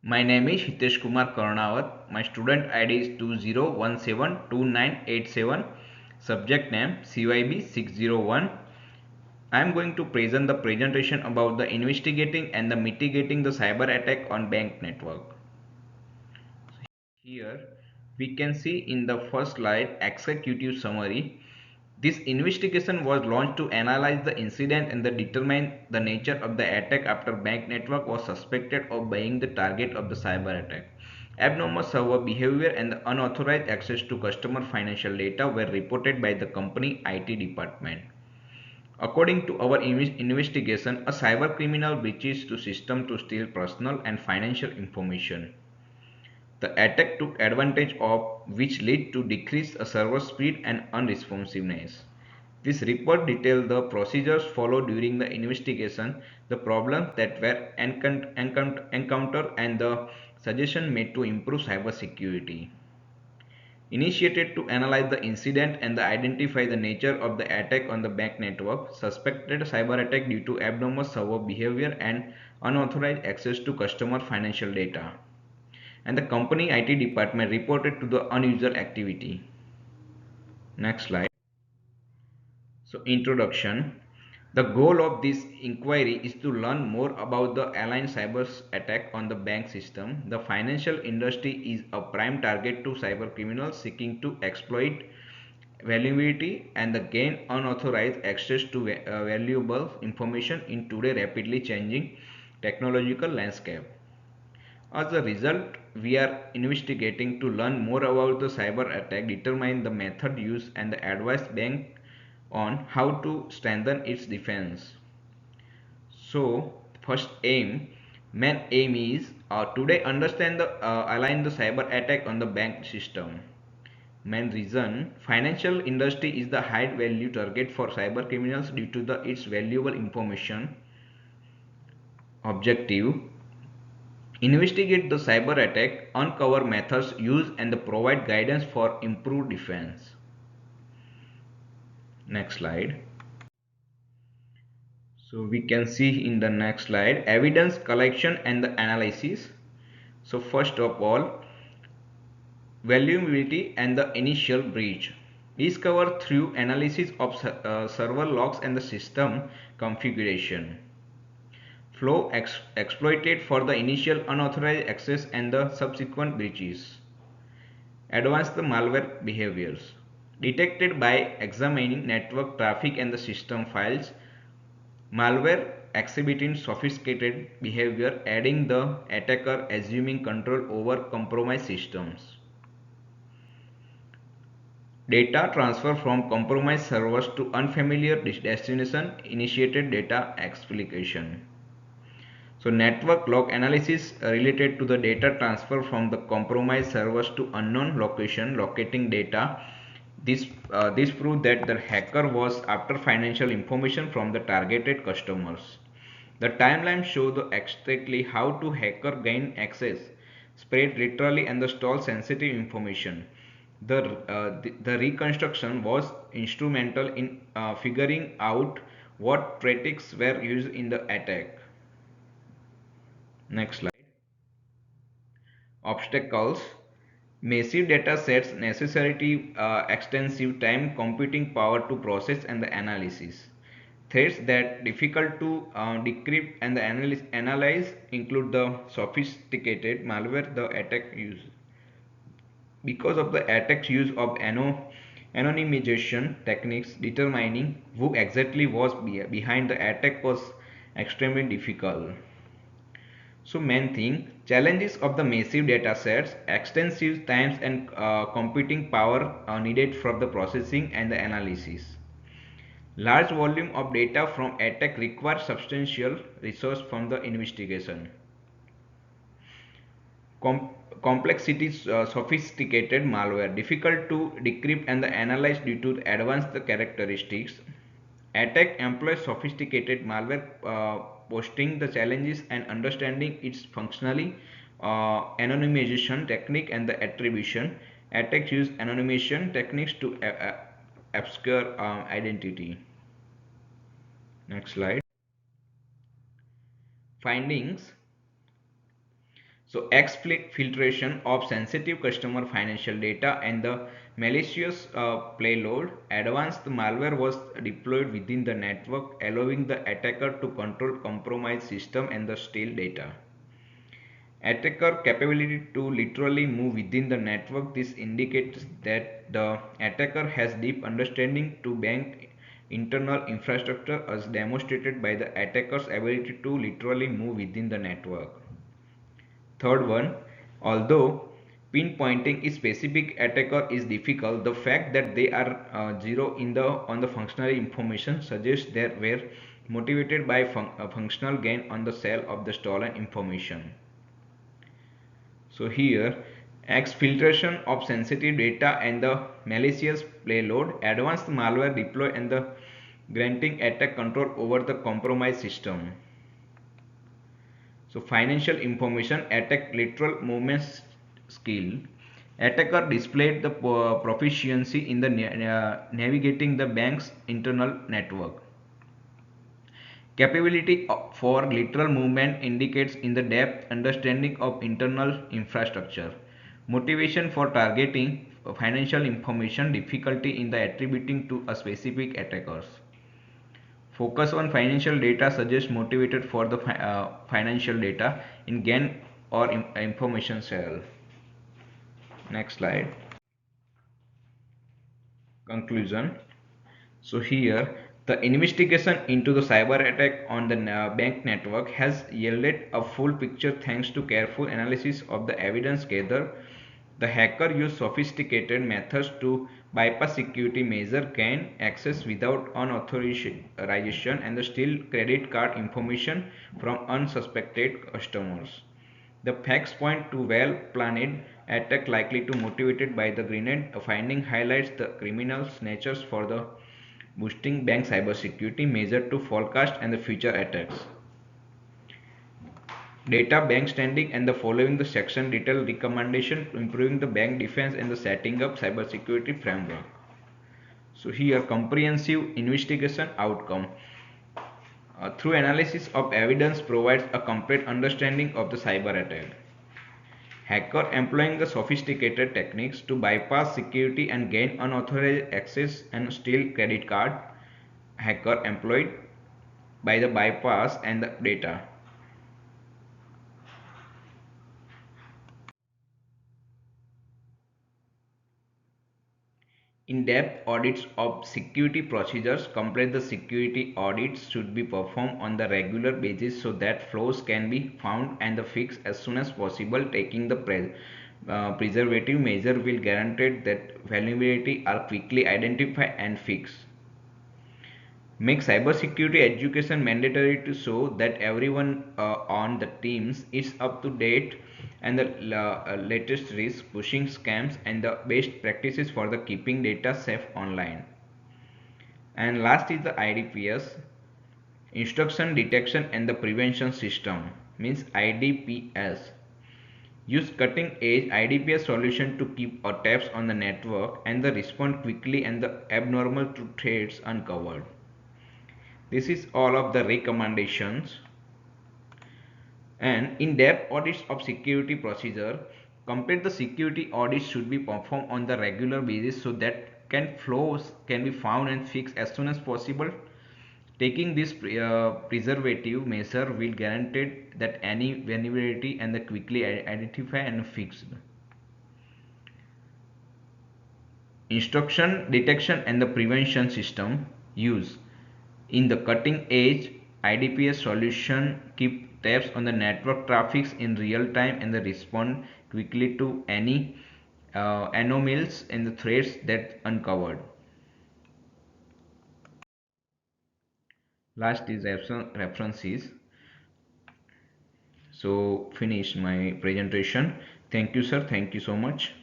My name is Hitesh Kumar Karnawat. My student ID is 20172987. Subject name cyb601. I am going to present the presentation about the investigating and the mitigating the cyber attack on bank network. Here we can see in the first slide executive summary. This investigation was launched to analyze the incident and determine the nature of the attack after bank network was suspected of being the target of the cyber attack. Abnormal server behavior and the unauthorized access to customer financial data were reported by the company IT department. According to our investigation, a cyber criminal breaches the system to steal personal and financial information. The attack took advantage of, which led to decreased server speed and unresponsiveness. This report detailed the procedures followed during the investigation, the problems that were encountered, and the suggestions made to improve cybersecurity. Initiated to analyze the incident and identify the nature of the attack on the bank network, suspected cyber attack due to abnormal server behavior and unauthorized access to customer financial data, and the company IT department reported to the unusual activity. Next slide. So introduction. The goal of this inquiry is to learn more about the aligned cyber attack on the bank system. The financial industry is a prime target to cyber criminals seeking to exploit vulnerability and gain unauthorized access to valuable information in today's rapidly changing technological landscape. As a result, we are investigating to learn more about the cyber attack, determine the method used, and advise bank on how to strengthen its defense. So, main aim is today understand the align the cyber attack on the bank system. Main reason: financial industry is the high value target for cyber criminals due to its valuable information. Objective: investigate the cyber attack, uncover methods used, and provide guidance for improved defense. Next slide. So we can see in the next slide evidence collection and the analysis. So first of all, vulnerability and the initial breach. Discover through analysis of server logs and the system configuration. Flow exploited for the initial unauthorized access and the subsequent breaches. Advance the malware behaviors. Detected by examining network traffic and the system files. Malware exhibiting sophisticated behavior, aiding the attacker assuming control over compromised systems. Data transfer from compromised servers to unfamiliar destination, initiated data exfiltration. So network log analysis related to the data transfer from the compromised servers to unknown location, locating data. This proved that the hacker was after financial information from the targeted customers. The timeline shows exactly how to hacker gain access, spread literally, and stole sensitive information. The reconstruction was instrumental in figuring out what tactics were used in the attack. Next slide. Obstacles. Massive data sets necessitate extensive time computing power to process and the analysis. Threats that difficult to decrypt and analyze include the sophisticated malware the attack use. Because of the attack's use of anonymization techniques, determining who exactly was behind the attack was extremely difficult. So main thing, challenges of the massive data sets, extensive times and computing power are needed for the processing and the analysis. Large volume of data from attack require substantial resource from the investigation. Complexities, sophisticated malware, difficult to decrypt and analyze due to advanced characteristics. Attack employs sophisticated malware, posting the challenges and understanding its functionally, anonymization technique and the attribution. Attacks use anonymization techniques to obscure identity. Next slide. Findings. So exfiltration of sensitive customer financial data and the malicious payload. Advanced malware was deployed within the network, allowing the attacker to control compromised system and the steal data. Attacker capability to literally move within the network. This indicates that the attacker has deep understanding to bank internal infrastructure as demonstrated by the attacker's ability to literally move within the network. Third one, although pinpointing a specific attacker is difficult, the fact that they are zero in the on the functional information suggests they were motivated by functional gain on the sale of the stolen information. So here, exfiltration of sensitive data and the malicious payload, advanced malware deploy and the granting attack control over the compromised system. So financial information attack literal movement skill. Attacker displayed the proficiency in the navigating the bank's internal network. Capability for literal movement indicates in the depth understanding of internal infrastructure. Motivation for targeting financial information, difficulty in the attributing to a specific attackers. Focus on financial data suggests motivated for the financial data in gain or information sale. Next slide. Conclusion. So here the investigation into the cyber attack on the bank network has yielded a full picture thanks to careful analysis of the evidence gathered. The hacker used sophisticated methods to bypass security measures, gain access without unauthorization, and steal credit card information from unsuspected customers. The facts point to well-planned attack likely to motivated by the grenade. Finding highlights the criminal's natures for the boosting bank cybersecurity measure to forecast and the future attacks. Data bank standing and the following the section detail recommendation to improving the bank defense and the setting up cybersecurity framework. So here comprehensive investigation outcome. Through analysis of evidence provides a complete understanding of the cyber attack. Hacker employing the sophisticated techniques to bypass security and gain unauthorized access and steal credit card. Hacker employed by the bypass and the data. In-depth audits of security procedures. Complete the security audits should be performed on the regular basis so that flaws can be found and fixed as soon as possible. Taking the preservative measure will guarantee that vulnerabilities are quickly identified and fixed. Make cybersecurity education mandatory to show that everyone on the teams is up to date and the latest risk, pushing scams and the best practices for the keeping data safe online. And last is the IDPS, instruction detection and the prevention system, means IDPS. Use cutting edge IDPS solution to keep tabs on the network and the respond quickly and the abnormal threats uncovered. This is all of the recommendations. And in-depth audits of security procedure. Complete the security audits should be performed on the regular basis so that flaws can be found and fixed as soon as possible. Taking this preservative measure will guarantee that any vulnerability and the quickly identify and fix. Instruction detection and the prevention system use. In the cutting edge IDPS solution keep tabs on the network traffic in real time and respond quickly to any anomalies and the threats that uncovered. Last is references. So finish my presentation. Thank you sir, thank you so much.